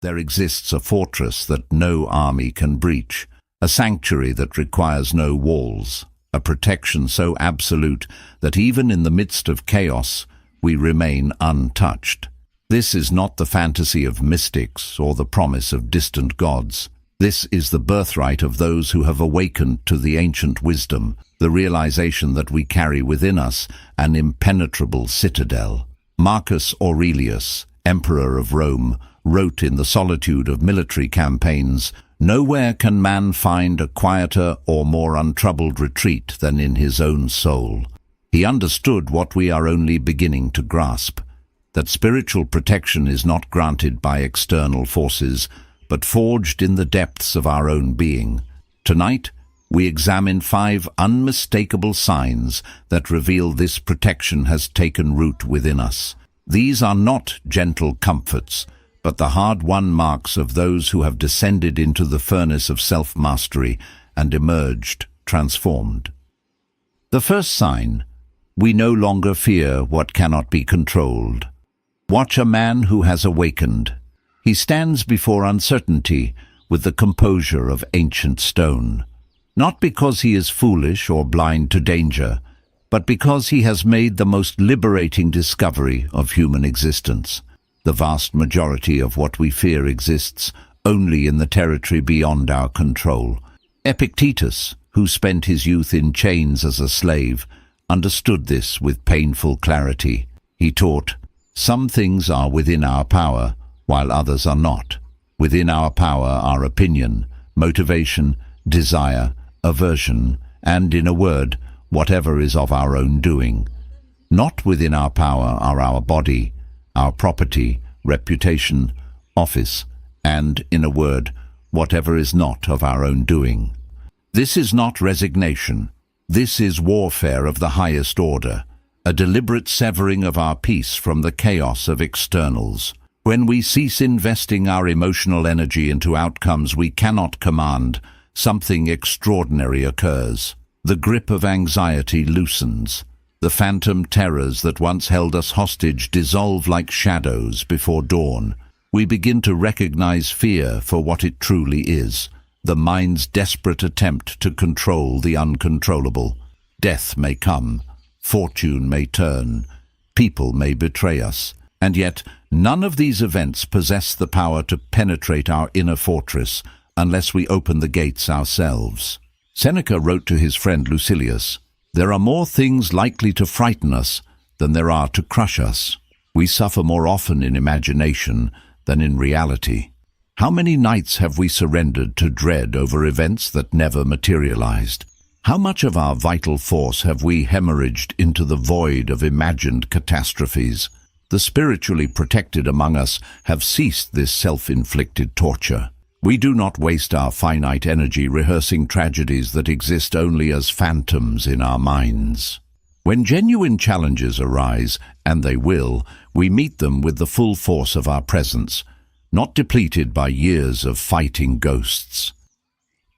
There exists a fortress that no army can breach, a sanctuary that requires no walls, a protection so absolute that even in the midst of chaos, we remain untouched. This is not the fantasy of mystics or the promise of distant gods. This is the birthright of those who have awakened to the ancient wisdom, the realization that we carry within us an impenetrable citadel. Marcus Aurelius, Emperor of Rome, wrote in the solitude of military campaigns, "Nowhere can man find a quieter or more untroubled retreat than in his own soul." He understood what we are only beginning to grasp, that spiritual protection is not granted by external forces, but forged in the depths of our own being. Tonight, we examine 5 unmistakable signs that reveal this protection has taken root within us. These are not gentle comforts, but the hard-won marks of those who have descended into the furnace of self-mastery and emerged transformed. The first sign: we no longer fear what cannot be controlled. Watch a man who has awakened. He stands before uncertainty with the composure of ancient stone, not because he is foolish or blind to danger, but because he has made the most liberating discovery of human existence. The vast majority of what we fear exists only in the territory beyond our control. Epictetus, who spent his youth in chains as a slave, understood this with painful clarity. He taught, "Some things are within our power, while others are not. Within our power are opinion, motivation, desire, aversion, and, in a word, whatever is of our own doing. Not within our power are our body, our property, reputation, office, and, in a word, whatever is not of our own doing." This is not resignation. This is warfare of the highest order, a deliberate severing of our peace from the chaos of externals. When we cease investing our emotional energy into outcomes we cannot command, something extraordinary occurs. The grip of anxiety loosens. The phantom terrors that once held us hostage dissolve like shadows before dawn. We begin to recognize fear for what it truly is, the mind's desperate attempt to control the uncontrollable. Death may come, fortune may turn, people may betray us, and yet none of these events possess the power to penetrate our inner fortress unless we open the gates ourselves. Seneca wrote to his friend Lucilius, "There are more things likely to frighten us than there are to crush us. We suffer more often in imagination than in reality." How many nights have we surrendered to dread over events that never materialized? How much of our vital force have we hemorrhaged into the void of imagined catastrophes? The spiritually protected among us have ceased this self-inflicted torture. We do not waste our finite energy rehearsing tragedies that exist only as phantoms in our minds. When genuine challenges arise, and they will, we meet them with the full force of our presence, not depleted by years of fighting ghosts.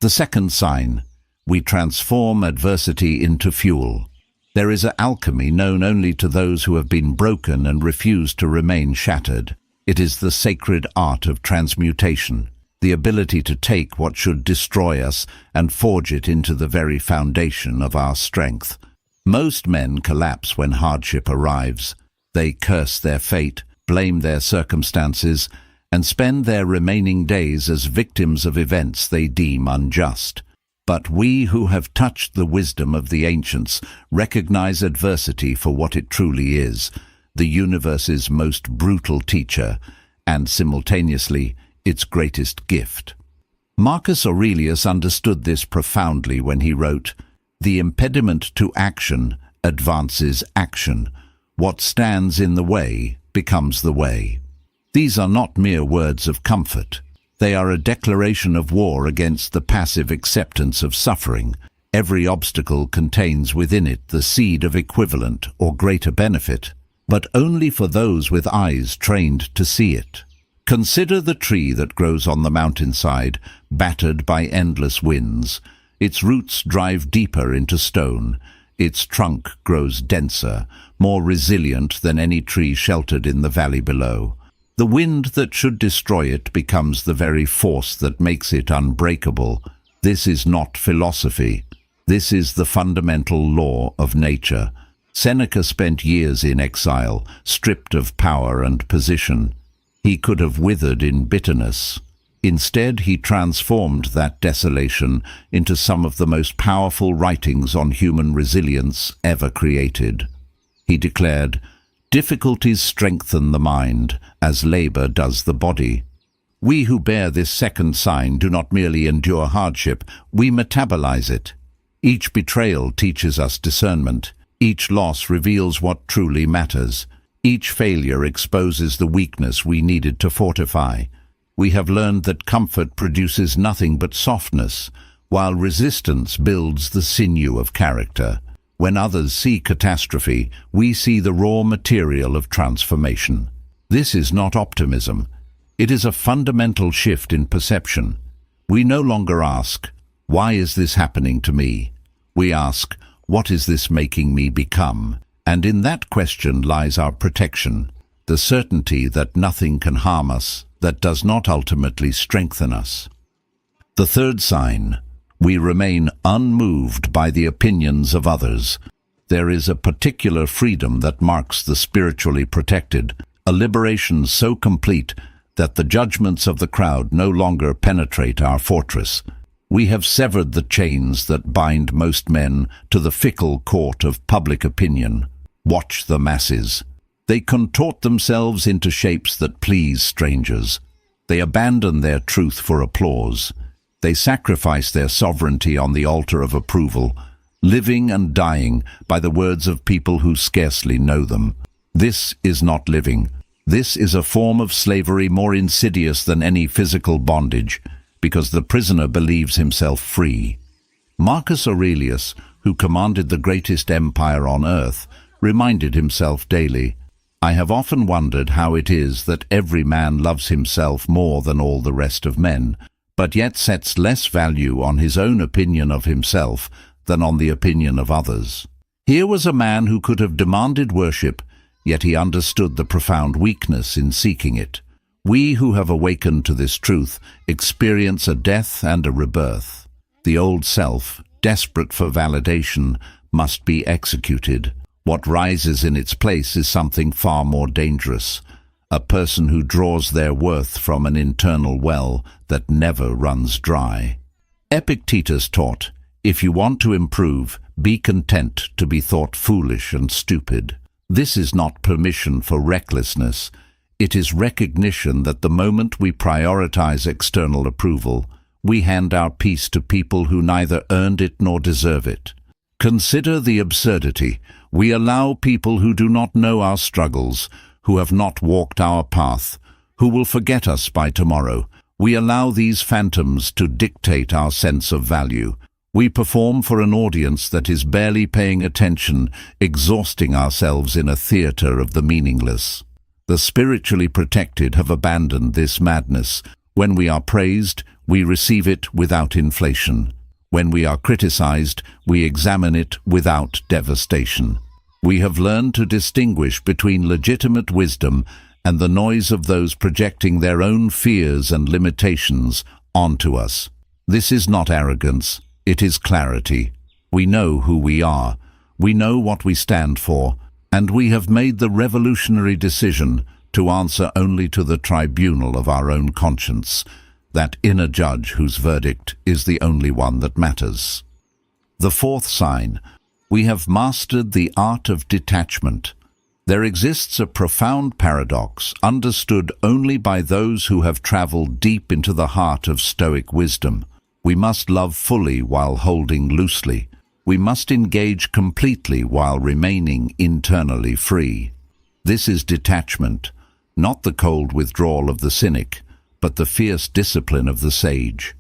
The second sign: we transform adversity into fuel. There is an alchemy known only to those who have been broken and refuse to remain shattered. It is the sacred art of transmutation, the ability to take what should destroy us and forge it into the very foundation of our strength. Most men collapse when hardship arrives. They curse their fate, blame their circumstances, and spend their remaining days as victims of events they deem unjust. But we who have touched the wisdom of the ancients recognize adversity for what it truly is, the universe's most brutal teacher, and simultaneously its greatest gift. Marcus Aurelius understood this profoundly when he wrote, "The impediment to action advances action. What stands in the way becomes the way." These are not mere words of comfort. They are a declaration of war against the passive acceptance of suffering. Every obstacle contains within it the seed of equivalent or greater benefit, but only for those with eyes trained to see it. Consider the tree that grows on the mountainside, battered by endless winds. Its roots drive deeper into stone. Its trunk grows denser, more resilient than any tree sheltered in the valley below. The wind that should destroy it becomes the very force that makes it unbreakable. This is not philosophy. This is the fundamental law of nature. Seneca spent years in exile, stripped of power and position. He could have withered in bitterness. Instead, he transformed that desolation into some of the most powerful writings on human resilience ever created. He declared, "Difficulties strengthen the mind, as labor does the body." We who bear this second sign do not merely endure hardship, we metabolize it. Each betrayal teaches us discernment. Each loss reveals what truly matters. Each failure exposes the weakness we needed to fortify. We have learned that comfort produces nothing but softness, while resistance builds the sinew of character. When others see catastrophe, we see the raw material of transformation. This is not optimism. It is a fundamental shift in perception. We no longer ask, "Why is this happening to me?" We ask, "What is this making me become?" And in that question lies our protection, the certainty that nothing can harm us that does not ultimately strengthen us. The third sign: we remain unmoved by the opinions of others. There is a particular freedom that marks the spiritually protected, a liberation so complete that the judgments of the crowd no longer penetrate our fortress. We have severed the chains that bind most men to the fickle court of public opinion. Watch the masses. They contort themselves into shapes that please strangers. They abandon their truth for applause. They sacrifice their sovereignty on the altar of approval, living and dying by the words of people who scarcely know them. This is not living. This is a form of slavery more insidious than any physical bondage, because the prisoner believes himself free. Marcus Aurelius, who commanded the greatest empire on earth, reminded himself daily, "I have often wondered how it is that every man loves himself more than all the rest of men, but yet sets less value on his own opinion of himself than on the opinion of others." Here was a man who could have demanded worship, yet he understood the profound weakness in seeking it. We who have awakened to this truth experience a death and a rebirth. The old self, desperate for validation, must be executed. What rises in its place is something far more dangerous, a person who draws their worth from an internal well that never runs dry. Epictetus taught, "If you want to improve, be content to be thought foolish and stupid." This is not permission for recklessness. It is recognition that the moment we prioritize external approval, we hand our peace to people who neither earned it nor deserve it. Consider the absurdity. We allow people who do not know our struggles, who have not walked our path, who will forget us by tomorrow. We allow these phantoms to dictate our sense of value. We perform for an audience that is barely paying attention, exhausting ourselves in a theater of the meaningless. The spiritually protected have abandoned this madness. When we are praised, we receive it without inflation. When we are criticized, we examine it without devastation. We have learned to distinguish between legitimate wisdom and the noise of those projecting their own fears and limitations onto us. This is not arrogance, it is clarity. We know who we are, we know what we stand for, and we have made the revolutionary decision to answer only to the tribunal of our own conscience, that inner judge whose verdict is the only one that matters. The fourth sign: we have mastered the art of detachment. There exists a profound paradox, understood only by those who have traveled deep into the heart of Stoic wisdom. We must love fully while holding loosely. We must engage completely while remaining internally free. This is detachment, not the cold withdrawal of the cynic, but the fierce discipline of the sage.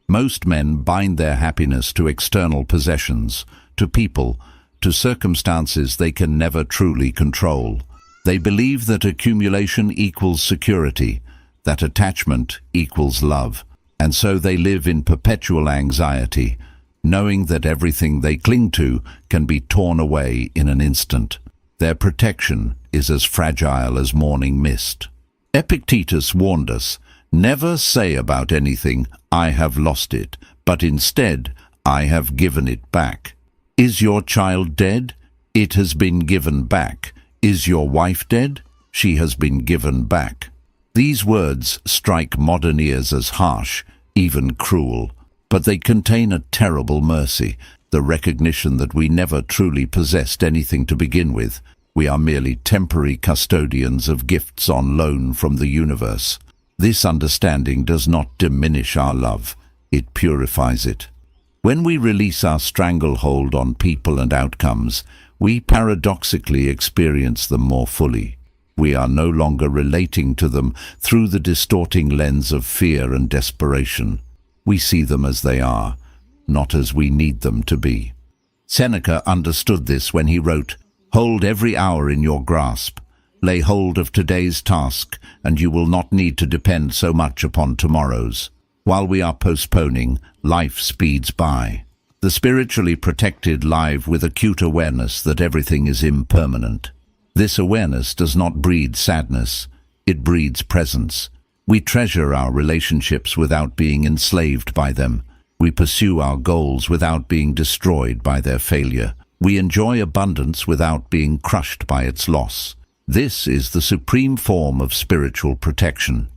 Most men bind their happiness to external possessions, to people, to circumstances they can never truly control. They believe that accumulation equals security, that attachment equals love, and so they live in perpetual anxiety, knowing that everything they cling to can be torn away in an instant. Their protection is as fragile as morning mist. Epictetus warned us, never say about anything, I have lost it, but instead, I have given it back. Is your child dead? It has been given back. Is your wife dead? She has been given back. These words strike modern ears as harsh, even cruel, but they contain a terrible mercy, the recognition that we never truly possessed anything to begin with. We are merely temporary custodians of gifts on loan from the universe. This understanding does not diminish our love, it purifies it. When we release our stranglehold on people and outcomes, we paradoxically experience them more fully. We are no longer relating to them through the distorting lens of fear and desperation. We see them as they are, not as we need them to be. Seneca understood this when he wrote, "Hold every hour in your grasp. Lay hold of today's task, and you will not need to depend so much upon tomorrow's." While we are postponing, life speeds by. The spiritually protected live with acute awareness that everything is impermanent. This awareness does not breed sadness, it breeds presence. We treasure our relationships without being enslaved by them. We pursue our goals without being destroyed by their failure. We enjoy abundance without being crushed by its loss. This is the supreme form of spiritual protection.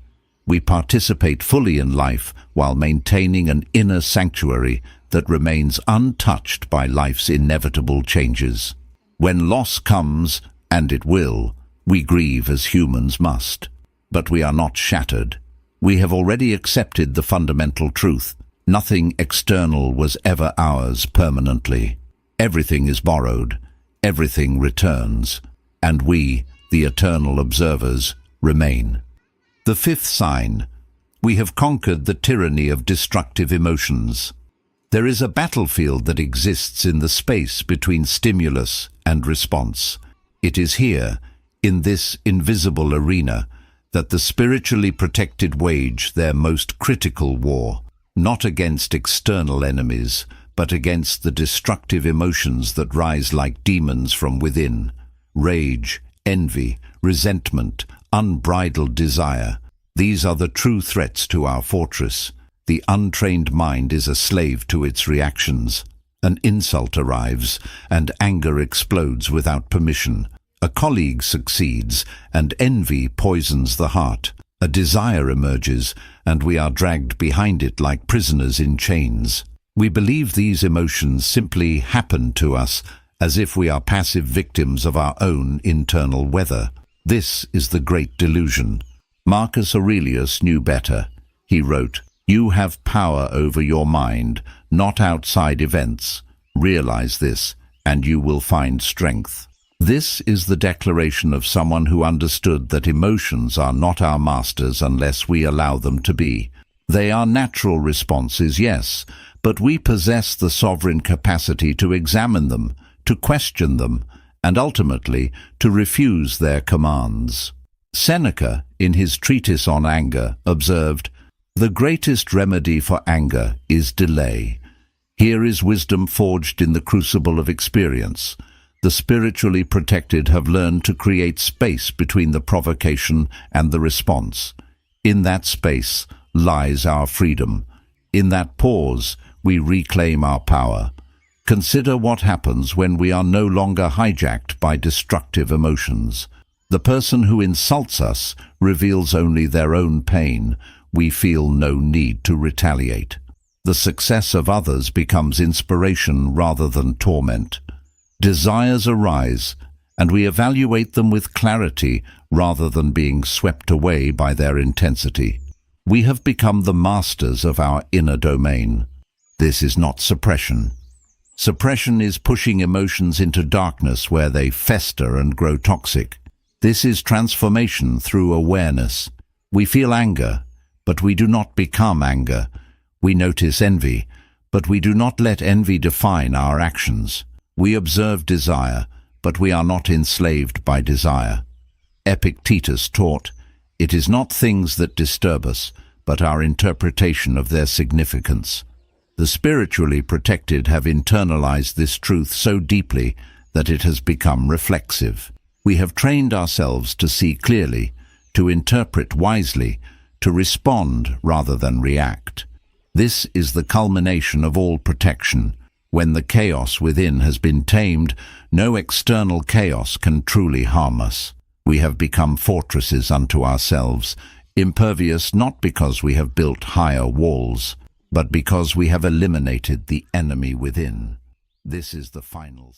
We participate fully in life while maintaining an inner sanctuary that remains untouched by life's inevitable changes. When loss comes, and it will, we grieve as humans must. But we are not shattered. We have already accepted the fundamental truth. Nothing external was ever ours permanently. Everything is borrowed, everything returns, and we, the eternal observers, remain. The fifth sign: we have conquered the tyranny of destructive emotions. There is a battlefield that exists in the space between stimulus and response. It is here, in this invisible arena, that the spiritually protected wage their most critical war, not against external enemies, but against the destructive emotions that rise like demons from within. Rage, envy, resentment, unbridled desire. These are the true threats to our fortress. The untrained mind is a slave to its reactions. An insult arrives, and anger explodes without permission. A colleague succeeds, and envy poisons the heart. A desire emerges, and we are dragged behind it like prisoners in chains. We believe these emotions simply happen to us, as if we are passive victims of our own internal weather. This is the great delusion. Marcus Aurelius knew better. He wrote, "You have power over your mind, not outside events. Realize this, and you will find strength." This is the declaration of someone who understood that emotions are not our masters unless we allow them to be. They are natural responses, yes, but we possess the sovereign capacity to examine them, to question them, and ultimately to refuse their commands. Seneca, in his treatise on anger, observed, "The greatest remedy for anger is delay. Here is wisdom forged in the crucible of experience. The spiritually protected have learned to create space between the provocation and the response. In that space lies our freedom. In that pause, we reclaim our power. Consider what happens when we are no longer hijacked by destructive emotions. The person who insults us reveals only their own pain. We feel no need to retaliate. The success of others becomes inspiration rather than torment. Desires arise, and we evaluate them with clarity rather than being swept away by their intensity. We have become the masters of our inner domain. This is not suppression. Suppression is pushing emotions into darkness where they fester and grow toxic. This is transformation through awareness. We feel anger, but we do not become anger. We notice envy, but we do not let envy define our actions. We observe desire, but we are not enslaved by desire. Epictetus taught, "It is not things that disturb us, but our interpretation of their significance." The spiritually protected have internalized this truth so deeply that it has become reflexive. We have trained ourselves to see clearly, to interpret wisely, to respond rather than react. This is the culmination of all protection. When the chaos within has been tamed, no external chaos can truly harm us. We have become fortresses unto ourselves, impervious not because we have built higher walls, but because we have eliminated the enemy within. This is the final